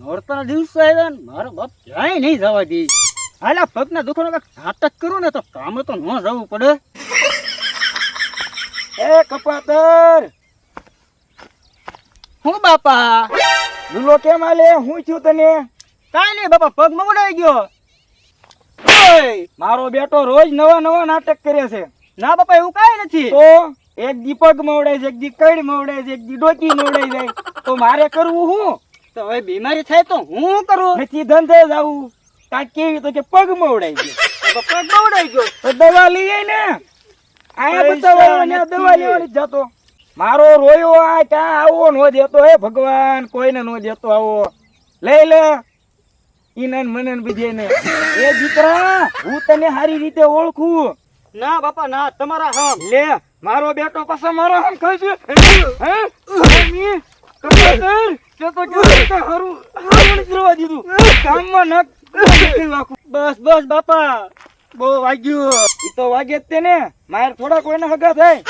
નોરતાના દિવસે આવ્યા ને મારો બાપ ક્યાંય નહીં જવા દે. હાલા પગના દુખાવાનો કાંઈક નાટક કરું ને તો કામે તો ન જવું પડે. એ કપાતર, હું બાપા? લુલો કેમ આલે? હું થયું તને? કાંઈ નહીં બાપા, પગ મવડાઈ ગયો. ઓય, મારો બેટો રોજ નવા નવા નાટક કરે છે. ના બાપા, એવું કાંઈ નથી. તો એક દી પગ મવડાય છે, એક દી કડ મવડાય છે, એક દી ડોકી મવડાઈ જાય. તો મારે કરવું હું? તો હવે બીમારી થાય તો હું કરું? નથી ધંધે જાવું. કાંઈક કેવી તો કે પગ મવડાઈ ગયો. પગ મવડાઈ ગયો તો દવા લઈ આય ને. આયા પૈસા બતાવવાની નથી. દવા લેવાની જ જતો. મારો રોયો આ ક્યાં આવો નો દેતો હે ભગવાન, કોઈને નો દેતો આવો. લઈ લે ઈનન મનન બીજેને. એ દીકરા, હું તને સારી રીતે ઓળખું. ના બાપા ના, તમારા હમ. લે, મારો બેટો પાછો મારો આમ ખાય છે. હે? મમ્મી, કપાતર, તે તો કેવું કે હારું નથી રહેવા દીધું. કામમાં નથી વાકું. બસ બસ બાપા, બહુ વાગ્યું. ઈ તો વાગે જ તે ને. માર થોડા કોઈને હગા થાય.